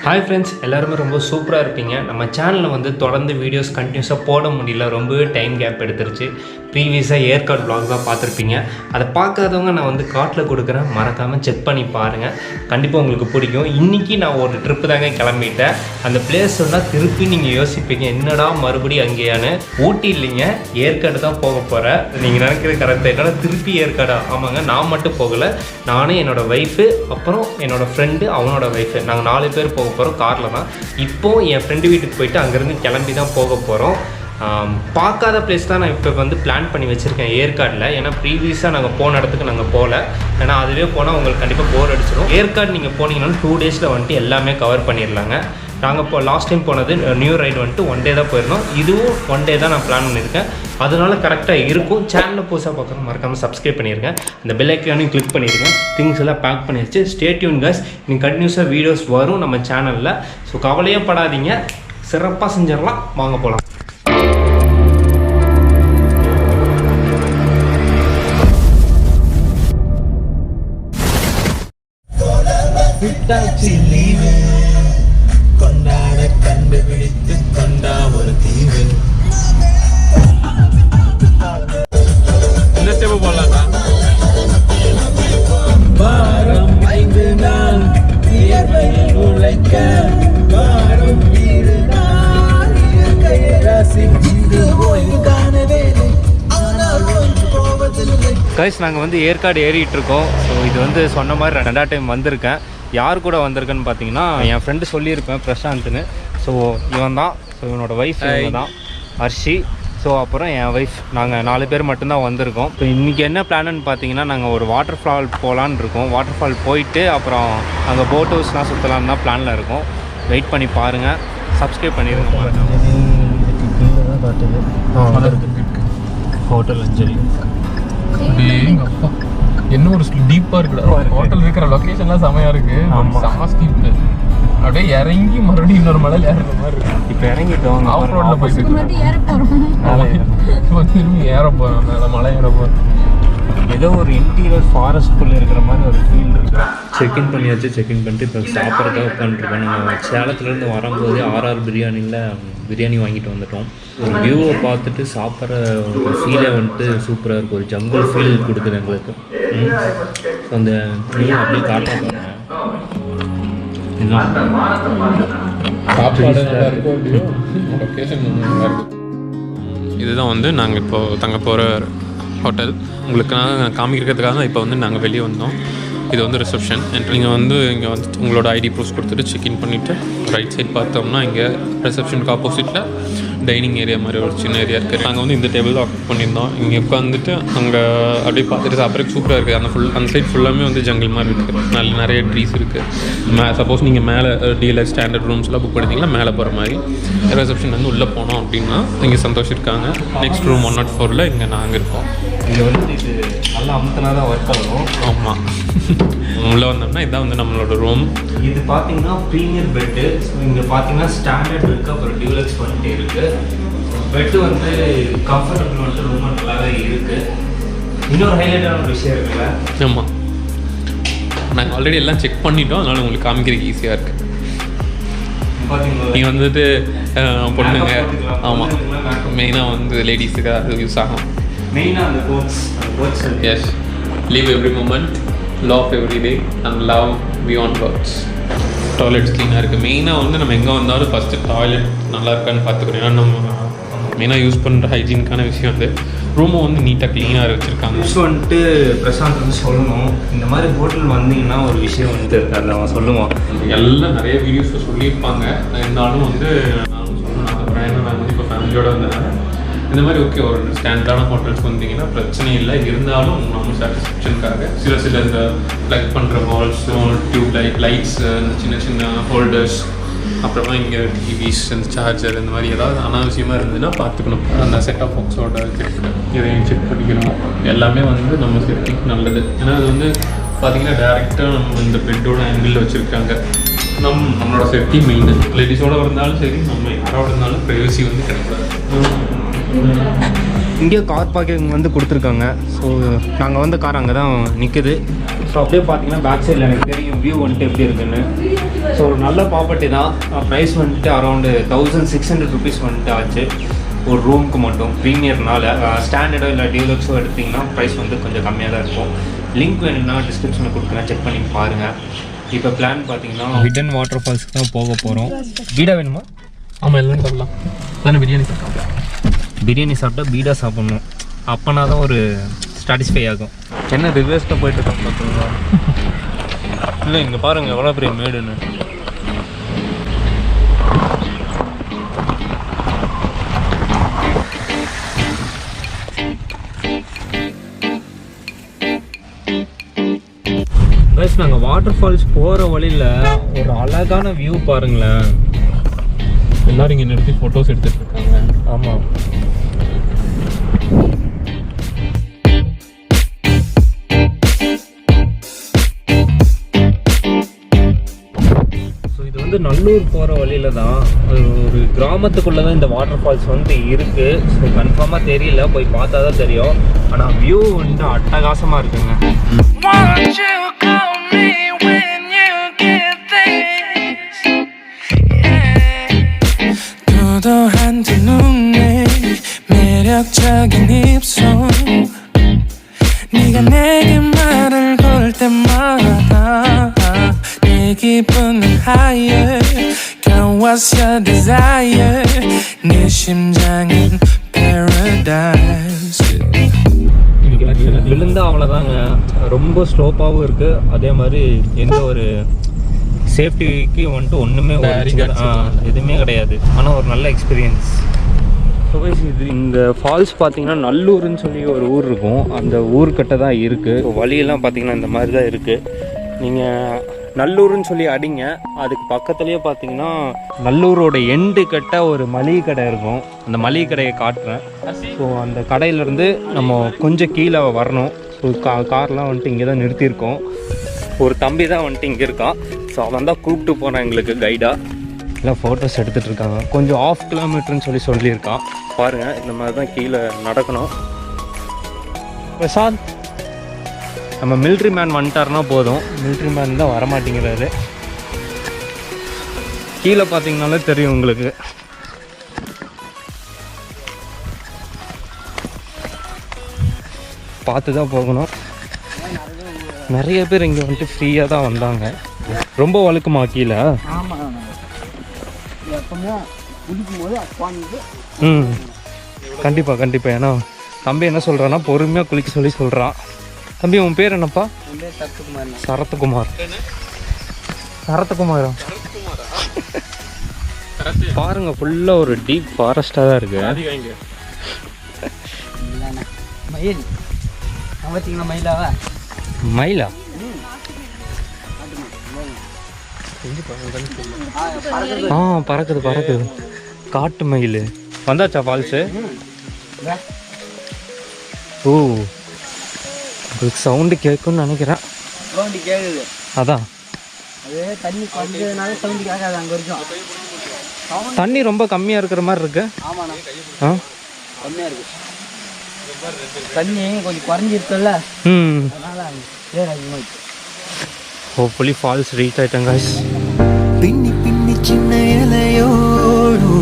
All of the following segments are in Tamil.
ஹாய் ஃப்ரெண்ட்ஸ், எல்லாருமே ரொம்ப சூப்பராக இருப்பீங்க. நம்ம சேனலில் வந்து தொடர்ந்து வீடியோஸ் கண்டினியூஸாக போட முடியல, ரொம்பவே டைம் கேப் எடுத்துருச்சு. ப்ரீவியஸாக ஏற்காடு வ்ளாக் தான் பார்த்துருப்பீங்க. அதை பார்க்காதவங்க நான் வந்து காட்டில் கொடுக்குறேன், மறக்காமல் செக் பண்ணி பாருங்கள், கண்டிப்பாக உங்களுக்கு பிடிக்கும். இன்றைக்கி நான் ஒரு ட்ரிப்பு தாங்க கிளம்பிட்டேன். அந்த பிளேஸ் சொன்னால் திருப்பி நீங்கள் யோசிப்பீங்க, என்னடா மறுபடியும் அங்கேயானு. ஊட்டி இல்லைங்க, ஏற்காடு தான் போக போகிறேன். நீங்கள் நினைக்கிறது கரெக்டாக, என்னடா திருப்பி ஏற்காடா? ஆமாங்க, நான் மட்டும் போகலை, நானும் என்னோடய ஒய்ஃபு, அப்புறம் என்னோடய ஃப்ரெண்டு, அவனோட ஒய்ஃபு, நாங்கள் 4 பேர் போக போகிறோம் காரில் தான். இப்போது என் ஃப்ரெண்டு வீட்டுக்கு போயிட்டு அங்கேருந்து கிளம்பி தான் போக போகிறோம். பார்க்காத பிளேஸ் தான் நான் இப்போ வந்து பிளான் பண்ணி வச்சுருக்கேன் ஏற்காடில். ஏன்னா ப்ரீவியஸாக நாங்கள் போன இடத்துக்கு நாங்கள் போகல, ஏன்னா அதுவே போனால் உங்களுக்கு கண்டிப்பாக போர் அடிச்சிடும். ஏற்காடு நீங்கள் போனீங்கன்னா 2 டேஸில் வந்துட்டு எல்லாமே கவர் பண்ணிடலாங்க. நாங்கள் இப்போ லாஸ்ட் டைம் போனது நியூ ரைடு வந்துட்டு 1 டே தான் போயிருந்தோம். இதுவும் 1 டே தான் நான் பிளான் பண்ணியிருக்கேன், அதனால கரெக்டாக இருக்கும். சேனலில் புதுசாக பார்க்குறோம், மறக்காமல் சப்ஸ்கிரைப் பண்ணியிருக்கேன், இந்த பெல் ஐக்கானையும் கிளிக் பண்ணியிருக்கேன். திங்ஸ் எல்லாம் பேக் பண்ணிடுச்சு. ஸ்டே டியூன் காய்ஸ், இன்னைக்கு கண்டினியூஸாக வீடியோஸ் வரும் நம்ம சேனலில். ஸோ கவலையே படாதீங்க, சிறப்பாக செஞ்சிடலாம். வாங்க போகலாம். கொண்டாட கண்டுபிடித்து கொண்டா ஒரு தீவு. இந்த ஸ்டெப் போடலாம். வாரம் 5 நாள் இயற்கையில் உழைக்க, வாரம் 7 நாள் இயற்கையை ரசித்து ஓய்வு காண வேலை, ஆனால் ஒன்று போவதில்லை. கைஸ், நாங்கள் வந்து ஏற்காடு ஏறிட்டு இருக்கோம். ஸோ இது வந்து சொன்ன மாதிரி 2ஆவது டைம் வந்திருக்கேன். யார் கூட வந்திருக்கேன்னு பார்த்தீங்கன்னா, என் ஃப்ரெண்டு சொல்லியிருப்பேன் பிரசாந்த்னு. ஸோ இவன் தான், ஸோ இவனோட ஒய்ஃப் இவங்க தான், ஹர்ஷி. ஸோ அப்புறம் என் ஒய்ஃப், நாங்கள் 4 பேர் மட்டும்தான் வந்திருக்கோம். இப்போ இன்றைக்கி என்ன பிளான்னு பார்த்தீங்கன்னா, நாங்கள் ஒரு வாட்டர் ஃபால் போகலான்னு இருக்கோம். வாட்டர் ஃபால் போயிட்டு அப்புறம் அங்கே போட் ஹவுஸ்லாம் சுற்றலான்னு தான் பிளானில் இருக்கும். வெயிட் பண்ணி பாருங்கள், சப்ஸ்கிரைப் பண்ணிடுங்க. ஹோட்டல் அஞ்சலி. அப்பா என்ன ஒரு டீப்பா இருக்குடா. ஹோட்டல் இருக்கிற லொகேஷன்லாம் செமையா இருக்கு. செம ஸ்டீப். அப்படியே இறங்கி மறுபடியும் இன்னொரு மலையில ஏறுற மாதிரி இருக்கு. இப்போ இறங்கிட்டோம், ஆஃப் ரோட்ல போயிட்டு திரும்பி ஏற போறோம், மேல மலை ஏற போறோம். ஏதோ ஒரு இன்டீரியர் ஃபாரஸ்ட்குள்ளே இருக்கிற மாதிரி ஒரு ஃபீல் இருக்குது. செக்இன் பண்ணியாச்சு. செக்இன் பண்ணிட்டு இப்போ சாப்பிட்றதுக்காக உட்காந்துருக்கோம். நாங்கள் சேலத்துலேருந்து வரும்போது ஆர்ஆர் பிரியாணி வாங்கிட்டு வந்துட்டோம். ஒரு வியூவை பார்த்துட்டு சாப்பிட்ற ஒரு ஃபீலே வந்துட்டு சூப்பராக இருக்குது. ஒரு ஜங்கிள் ஃபீல் கொடுக்குது எங்களுக்கு. அந்த வியூ அப்படியே காட்டுறாங்க. இதுதான் சாப்பாடு நல்லா இருக்கும், லொகேஷன் நல்லா இருக்கு. இதுதான் வந்து நாங்கள் இப்போ தங்க போகிற ஹோட்டல். உங்களுக்காக காமிக்கிறதுக்காக தான் இப்போ வந்து நாங்கள் வெளியே வந்தோம். இது வந்து ரிசப்ஷன். நீங்கள் வந்து இங்கே வந்து உங்களோட ஐடி ப்ரூஃப் கொடுத்துட்டு செக்இன் பண்ணிவிட்டு ரைட் சைட் பார்த்தோம்னா இங்கே ரிசப்ஷனுக்கு ஆப்போசிட்டில் டைனிங் ஏரியா மாதிரி ஒரு சின்ன ஏரியா இருக்குது. நாங்கள் வந்து இந்த டேபிள் தான் ஆக்குப் பண்ணியிருந்தோம். இங்கே உட்காந்துட்டு அங்கே அப்படியே பார்த்துட்டு சாப்பிட்றதுக்கு சூப்பராக இருக்குது. அந்த சைட் ஃபுல்லாமே வந்து ஜங்கிள் மாதிரி இருக்குது. நிறைய ட்ரீஸ் இருக்குது. சப்போஸ் நீங்கள் மேலே டிஎல்எக்ஸ் ஸ்டாண்டர்ட் ரூம்ஸ்லாம் புக் பண்ணிட்டீங்கன்னா மேலே போகிற மாதிரி. ரிசப்ஷன் வந்து உள்ளே போனோம் அப்படின்னா இங்கே சந்தோஷம் இருக்காங்க. நெக்ஸ்ட் ரூம் 104 இங்கே நாங்கள் இருக்கோம். இங்கே வந்து இது நல்லா அமுத்தினா தான் ஒர்க் ஆகும். ஆமாம், உள்ளே வந்தோம்னா இதுதான் வந்து நம்மளோட ரூம். இது பார்த்தீங்கன்னா ப்ரீமியர் பெட்டு. ஸோ இங்கே பார்த்தீங்கன்னா ஸ்டாண்டர்ட் இருக்குது, அப்புறம் டியூலக்ஸ் வந்துட்டு இருக்குது. பெட்டு வந்து கம்ஃபர்டபுள் வந்துட்டு ரொம்ப நல்லாவே இருக்குது. இன்னொரு ஹைலைட்டான ஒரு விஷயம் இருக்குல்ல. ஆமாம், நாங்கள் ஆல்ரெடி எல்லாம் செக் பண்ணிட்டோம், அதனால் உங்களுக்கு காமிக்கிறதுக்கு ஈஸியாக இருக்குது. பார்த்தீங்களா, நீங்கள் வந்துட்டு பொண்ணுங்க, ஆமாம், மெயினாக வந்து லேடிஸுக்கு அது யூஸ் ஆகும். மெயினாக அந்த கோட்ஸ் எஸ், live every moment, love every day and love beyond words. Toilets க்ளீனாக இருக்குது. மெயினாக வந்து நம்ம எங்கே வந்தாலும் ஃபஸ்ட்டு டாய்லெட் நல்லா இருக்கான்னு பார்த்துக்கணும். ஏன்னா நம்ம மெயினாக யூஸ் பண்ணுற ஹைஜீனுக்கான விஷயம் வந்து ரூமை வந்து நீட்டாக க்ளீனாக வச்சுருக்காங்க. யூஸ் வந்துட்டு பிரசாந்த் வந்து சொல்லணும், இந்த மாதிரி ஹோட்டல் வந்தீங்கன்னா ஒரு விஷயம் வந்துட்டு இருக்காது, அவன் சொல்லுவான். எல்லாம் நிறைய வீடியோஸில் சொல்லியிருப்பாங்க. இருந்தாலும் வந்து நானும் சொல்லணும், அப்புறம் ஏன்னா நான் வந்து இப்போ ஃபேமிலியோடு வந்தேன். இந்த மாதிரி ஓகே, ஒரு ஸ்டாண்டர்டான ஹோட்டல்ஸ் வந்தீங்கன்னா பிரச்சனை இல்லை. இருந்தாலும் நம்ம சாட்டிஸ்ஃபேக்ஷனுக்காக சில இந்த ப்ளக் பண்ணுற வால்ஸும் டியூப் லைட்ஸு, இந்த சின்ன சின்ன ஹோல்டர்ஸ், அப்புறமா இங்கே டிவிஸ், இந்த சார்ஜர், இந்த மாதிரி ஏதாவது அனாவசியமாக இருந்ததுன்னா பார்த்துக்கணும். அந்த செட் ஆஃப் பாக்ஸோட இதையும் செக் பண்ணிக்கணும். எல்லாமே வந்து நம்ம சேஃப்டிக்கு நல்லது. ஏன்னா அது வந்து பார்த்திங்கன்னா டேரெக்டாக நம்ம இந்த பெட்டோட ஆங்கிளில் வச்சுருக்காங்க. நம்மளோட சேஃப்டி மெயின். லேடிஸோடு இருந்தாலும் சரி, நம்ம யாரோட இருந்தாலும் ப்ரைவசி வந்து கிடைக்கூடாது. இங்கே கார் பார்க்கிங் வந்து கொடுத்துருக்காங்க. ஸோ நாங்கள் வந்து கார் அங்கே தான் நிற்குது. ஸோ அப்படியே பார்த்தீங்கன்னா பேக் சைடில் எனக்கு தெரியும் வியூ வந்துட்டு எப்படி இருக்குன்னு. ஸோ நல்ல ப்ராப்பர்ட்டி தான். ப்ரைஸ் வந்துட்டு அரௌண்டு 1600 ருபீஸ் வந்துட்டு ஆச்சு ஒரு ரூமுக்கு மட்டும். ப்ரீமியர்னால ஸ்டாண்டர்டோ இல்லை டியூலக்ஸோ எடுத்திங்கன்னா ப்ரைஸ் வந்து கொஞ்சம் கம்மியாக தான் இருக்கும். லிங்க் வேணும்னா டிஸ்கிரிப்ஷனில் கொடுக்குறேன், செக் பண்ணி பாருங்கள். இப்போ பிளான் பார்த்தீங்கன்னா ஹிடன் வாட்டர் ஃபால்ஸ்க்கு தான் போக போகிறோம். பீடா வேணுமா? ஆமாம், எல்லாம் சாப்பிடலாம். தானே பிரியாணி சாப்பிடலாம். பிரியாணி சாப்பிட்டா பீடா சாப்பிட்ணும், அப்போனா தான் ஒரு சாட்டிஸ்ஃபை ஆகும். என்ன ரிவர்ஸில் போயிட்டு இருக்கோம் பார்த்தீங்களா? இல்லை இங்கே பாருங்கள் எவ்வளோ பெரிய மேடுன்னு. கைஸ், நாங்கள் வாட்டர் ஃபால்ஸ் போகிற வழியில் ஒரு அழகான வியூ பாருங்களேன். எல்லோரும் இங்கே நிறுத்தி ஃபோட்டோஸ் எடுத்துகிட்டு இருக்காங்க. ஆமாம், வந்து நல்லூர் போகிற வழியில் தான் ஒரு கிராமத்துக்குள்ளே தான் இந்த வாட்டர் ஃபால்ஸ் வந்து இருக்குது. ஸோ கன்ஃபார்மாக தெரியல, போய் பார்த்தா தான் தெரியும். ஆனால் வியூ வந்து அட்டகாசமாக இருக்குங்க. 기분은 higher What's your desire 내 심장은 paradise விழுந்தா அவ்வளோதாங்க. ரொம்ப ஸ்லோப்பாகவும் இருக்குது, அதே மாதிரி எந்த ஒரு சேஃப்டிக்கு வந்துட்டு ஒன்றுமே எதுவுமே கிடையாது. ஆனால் ஒரு நல்ல எக்ஸ்பீரியன்ஸ். ஸோ இது இந்த ஃபால்ஸ் பார்த்தீங்கன்னா நல்லூர்னு சொல்லி ஒரு ஊர் இருக்கும், அந்த ஊர்கிட்ட தான் இருக்குது. வழியெல்லாம் பார்த்தீங்கன்னா இந்த மாதிரி தான் இருக்குது. நீங்கள் நல்லூர்னு சொல்லி அடிங்க, அதுக்கு பக்கத்துலேயே பார்த்தீங்கன்னா நல்லூரோட எண்டு கிட்ட ஒரு மளிகை கடை இருக்கும். அந்த மளிகை கடையை காட்டுறேன். ஸோ அந்த கடையிலேருந்து நம்ம கொஞ்சம் கீழே வரணும். ஸோ கார்லாம் வந்துட்டு இங்கே தான் நிறுத்தியிருக்கோம். ஒரு தம்பி தான் வந்துட்டு இங்கே இருக்கான். ஸோ அவன் தான் கூப்பிட்டு போனான் எங்களுக்கு கைடாக. எல்லாம் ஃபோட்டோஸ் எடுத்துகிட்டு இருக்காங்க. கொஞ்சம் 1/2 கிலோமீட்டர்னு சொல்லியிருக்கான். பாருங்கள், இந்த மாதிரி தான் கீழே நடக்கணும். பிரசாந்த், நம்ம மிலிட்ரி மேன் வந்துட்டாருன்னா போதும். மிலிட்ரி மேன் தான் வரமாட்டேங்கிறாரு. கீழே பார்த்தீங்கனாலே தெரியும் உங்களுக்கு. பார்த்து தான் போகணும். நிறைய பேர் இங்கே வந்துட்டு ஃப்ரீயாக தான் வந்தாங்க. ரொம்ப வழுக்குமா கீழே? கண்டிப்பாக கண்டிப்பாக. ஏன்னா தம்பி என்ன சொல்கிறான்னா பொறுமையாக குளிக்க சொல்லி சொல்கிறான். தம்பி, உன் பேர் என்னப்பா? சரத்குமார். சரத்குமாரா? பாருங்க, ஃபுல்லாக ஒரு டீப் ஃபாரஸ்டாக தான் இருக்கு. மயிலா? பறக்குது பறக்குது. காட்டு மயில் வந்தாச்சா ஃபால்ஸு? ஓ, உங்களுக்கு சவுண்டு கேட்கும்னு நினைக்கிறேன். சவுண்டு கேட்குது, அதான். அது தண்ணி கொஞ்சனால சவுண்டு கேட்காது. அங்கே வரைக்கும் தண்ணி ரொம்ப கம்மியாக இருக்கிற மாதிரி இருக்கு. ஆமாண்ணா, கம்மியாக இருக்கு தண்ணி, கொஞ்சம் குறைஞ்சிருக்குல்ல. அதனால அதிகமாக இருக்கு. ஹோப்ஃபுல்லி ஃபால்ஸ் ரீச் ஆயிட்டாங்க. பின்னி பின்னி சின்ன இலையோடு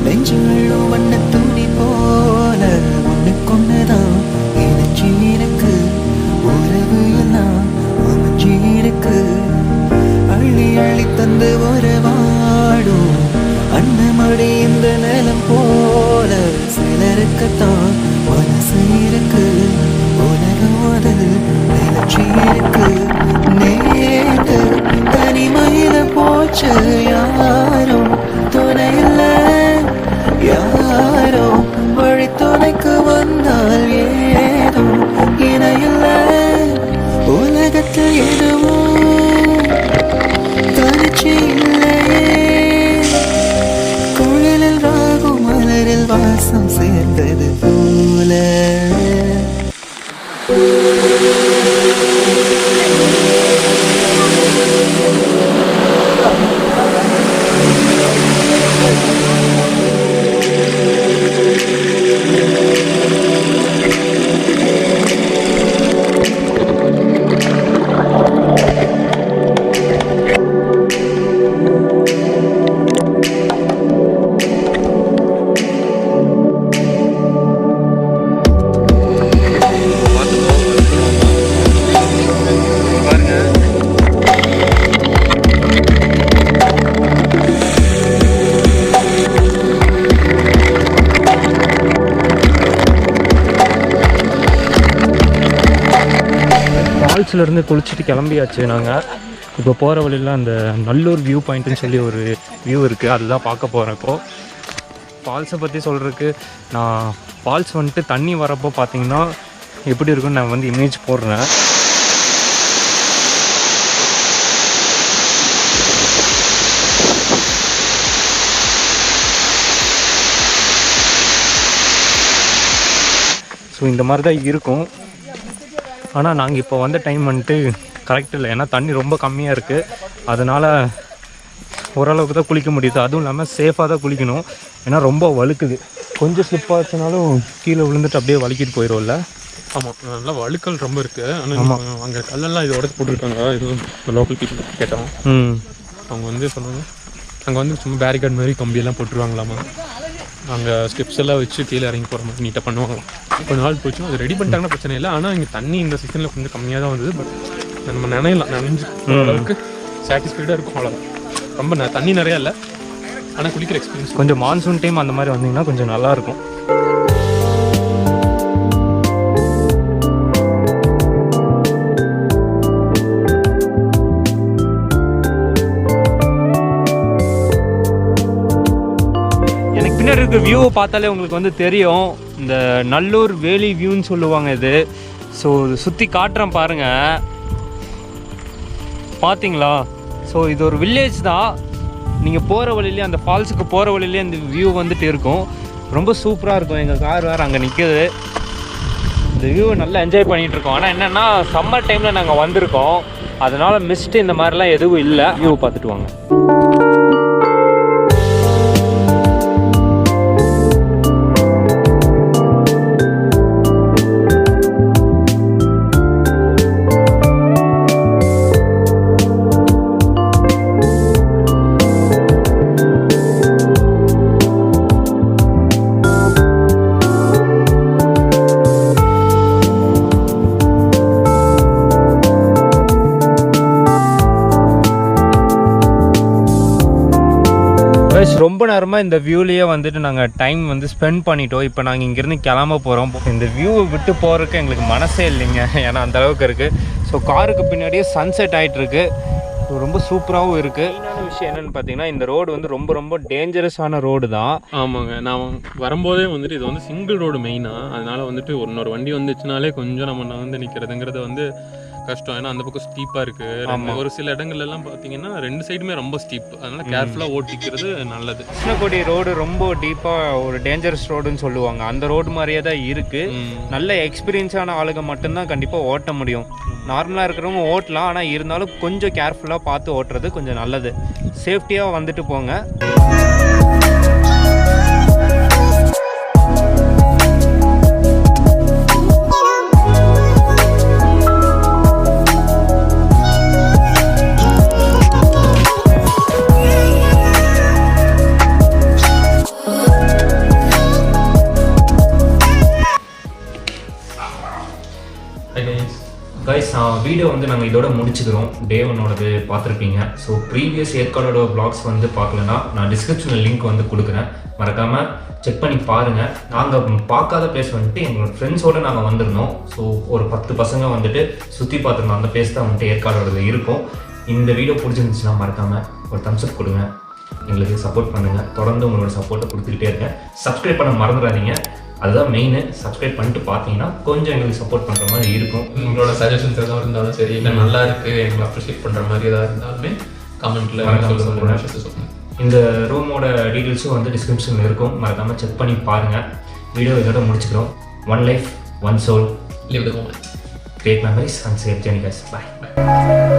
நெஞ்சுகளும் வண்ண துணி போல ஒன்று கொண்டுதான் இணைச்சி இருக்கு. உறவு எல்லாம் அமைச்சி இருக்கு. அள்ளி அள்ளி தந்து உறவாடும் அன்னமடி இந்த நிலம் போல சிலருக்குத்தான் மனசு இருக்கு. உலகம் அது நிலச்சி இருக்கு. நேற்று தனிமையில போச்சு யாரோ துணையில்ல. யாரோ வழி துணைக்கு வந்தால் ஏதோ இணையில்ல. உலகத்தில் எதுவும் தனிச்சு இல்லையே. குழலில் ராகும் மலரில் வாசம் சேர்ந்தது போல. ஃபால்ஸ்லேருந்து குளிச்சுட்டு கிளம்பியாச்சு நாங்கள். இப்போ போகிற வழியில் அந்த நல்லூர் வியூ பாயிண்ட்டுன்னு சொல்லி ஒரு வியூ இருக்குது, அதுதான் பார்க்க போகிறேன். இப்போது ஃபால்ஸை பற்றி சொல்கிறதுக்கு நான் ஃபால்ஸ் வந்துட்டு தண்ணி வரப்போ பார்த்தீங்கன்னா எப்படி இருக்குன்னு நான் வந்து இமேஜ் போடுறேன். ஸோ இந்த மாதிரி தான் இருக்கும். ஆனால் நாங்கள் இப்போ வந்த டைம் வந்துட்டு கரெக்ட் இல்லை, ஏன்னா தண்ணி ரொம்ப கம்மியாக இருக்குது. அதனால் ஓரளவுக்கு தான் குளிக்க முடியுது. அதுவும் இல்லாமல் சேஃபாக தான் குளிக்கணும், ஏன்னா ரொம்ப வழுக்குது. கொஞ்சம் ஸ்லிப் ஆச்சுனாலும் கீழே விழுந்துட்டு அப்படியே வலிக்கிட்டு போயிடும்ல. ஆமாம், நல்லா வழுக்கல் ரொம்ப இருக்குது. ஆனால் அங்கே கல்லெல்லாம் இது உடச்சு போட்டுருக்காங்க. இது லோக்கல் பீப்புள் கேட்டோம். அவங்க வந்து சொன்னாங்க அங்கே வந்து சும்மா பேரிகார்டு மாதிரி கம்பியெல்லாம் போட்டுருவாங்களாமா. அங்கே ஸ்டெப்ஸ் எல்லாம் வச்சு கீழே இறங்கி போகிற மாதிரி நீட்டாக பண்ணுவாங்களாம். கொஞ்ச நாள் போச்சு, அது ரெடி பண்ணிட்டாங்கன்னா பிரச்சனை இல்லை. ஆனால் இங்கே தண்ணி இந்த சீசனில் கொஞ்சம் கம்மியாக தான் வந்தது. பட் நம்ம நனைஞ்சு அளவுக்கு சாட்டிஸ்ஃபைடாக இருக்கும். அவ்வளோதான், ரொம்ப தண்ணி நிறையா இல்லை. ஆனால் குளிக்கிற எக்ஸ்பீரியன்ஸ் கொஞ்சம் மான்சூன் டைம் அந்த மாதிரி வந்தீங்கன்னா கொஞ்சம் நல்லாயிருக்கும். பின்னாடி இருக்க வியூவை பார்த்தாலே உங்களுக்கு வந்து தெரியும், இந்த நல்லூர் வேலி வியூன்னு சொல்லுவாங்க இது. ஸோ சுற்றி காட்டுறேன் பாருங்கள், பார்த்தீங்களா? ஸோ இது ஒரு வில்லேஜ் தான். நீங்கள் போகிற வழியிலே, அந்த ஃபால்ஸுக்கு போகிற வழியிலே இந்த வியூ வந்துட்டு இருக்கும். ரொம்ப சூப்பராக இருக்கும். எங்கள் கார் வேறு அங்கே நிற்குது. இந்த வியூவை நல்லா என்ஜாய் பண்ணிகிட்ருக்கோம். ஆனால் என்னென்னா சம்மர் டைமில் நாங்கள் வந்திருக்கோம், அதனால் மிஸ்ட்டு இந்த மாதிரிலாம் எதுவும் இல்லை. வியூ பார்த்துட்டு வாங்க. ரொம்ப நேரமாக இந்த வியூலேயே வந்துட்டு நாங்கள் டைம் வந்து ஸ்பெண்ட் பண்ணிட்டோம். இப்போ நாங்கள் இங்கேருந்து கிளம்ப போகிறோம். இந்த வியூவை விட்டு போகிறதுக்கு எங்களுக்கு மனசே இல்லைங்க, ஏன்னா அந்தளவுக்கு இருக்குது. ஸோ காருக்கு பின்னாடியே சன்செட் ஆகிட்டுருக்கு, ரொம்ப சூப்பராகவும் இருக்குது. மெயினான விஷயம் என்னென்னு பார்த்தீங்கன்னா, இந்த ரோடு வந்து ரொம்ப ரொம்ப டேஞ்சரஸான ரோடு தான். ஆமாங்க, நான் வரும்போதே வந்துட்டு இது வந்து சிங்கிள் ரோடு மெயினாக. அதனால் வந்துட்டு இன்னொரு வண்டி வந்துச்சுனாலே கொஞ்சம் நம்ம வந்து நிற்கிறதுங்கிறது வந்து கஷ்டம். ஏன்னா அந்த பக்கம் ஸ்டீப்பாக இருக்குது. ஒரு சில இடங்கள்லாம் பார்த்தீங்கன்னா ரெண்டு சைடுமே ரொம்ப ஸ்டீப். அதனால கேர்ஃபுல்லாக ஓட்டிக்கிறது நல்லது. கிருஷ்ணகிரி ரோடு ரொம்ப டீப்பாக ஒரு டேஞ்சரஸ் ரோடுன்னு சொல்லுவாங்க. அந்த ரோடு மாதிரியே தான் இருக்குது. நல்ல எக்ஸ்பீரியன்ஸான ஆளுங்க மட்டும்தான் கண்டிப்பாக ஓட்ட முடியும். நார்மலாக இருக்கிறவங்க ஓட்டலாம், ஆனால் இருந்தாலும் கொஞ்சம் கேர்ஃபுல்லாக பார்த்து ஓட்டுறது கொஞ்சம் நல்லது. சேஃப்டியாக வந்துட்டு போங்க. கைஸ், வீடியோ வந்து நாங்கள் இதோட முடிச்சுக்கிறோம். டே 1ஓடது பார்த்துருப்பீங்க. ஸோ ப்ரீவியஸ் ஏற்காடோட வ்ளாக்ஸ் வந்து பார்க்கலன்னா நான் டிஸ்கிரிப்ஷனில் லிங்க் வந்து கொடுக்குறேன், மறக்காமல் செக் பண்ணி பாருங்கள். நாங்கள் பார்க்காத பிளேஸ் வந்துட்டு எங்களோட ஃப்ரெண்ட்ஸோடு நாங்கள் வந்திருந்தோம். ஸோ ஒரு 10 பசங்க வந்துட்டு சுற்றி பார்த்துருந்தோம். அந்த பிளேஸ் தான் வந்துட்டு ஏற்காடோடது இருக்கும். இந்த வீடியோ பிடிச்சிருந்துச்சுன்னா மறக்காமல் ஒரு தம்ஸ்அப் கொடுங்க, எங்களுக்கு சப்போர்ட் பண்ணுங்கள். தொடர்ந்து உங்களோட சப்போர்ட்டை கொடுத்துக்கிட்டே இருக்கேன். சப்ஸ்கிரைப் பண்ண மறந்துடாதீங்க, அதுதான் மெயின். சப்ஸ்கிரைப் பண்ணிட்டு பார்த்தீங்கன்னா கொஞ்சம் எங்களுக்கு சப்போர்ட் பண்ணுற மாதிரி இருக்கும். உங்களோட சஜஷன்ஸ் எதாவது இருந்தாலும் சரி, இல்லை நல்லா இருக்குது எங்களை அப்ரிஷியேட் பண்ணுற மாதிரி எதாவது இருந்தாலுமே கமெண்ட்டில் சொல்லுங்கள். இந்த ரூமோட டீட்டெயில்ஸும் வந்து டிஸ்கிரிப்ஷனில் இருக்கும், மறக்காமல் செக் பண்ணி பாருங்கள். வீடியோ இதோட முடிச்சுக்கிறோம். One life, one soul, live the moment, create memories and safe journey guys. By.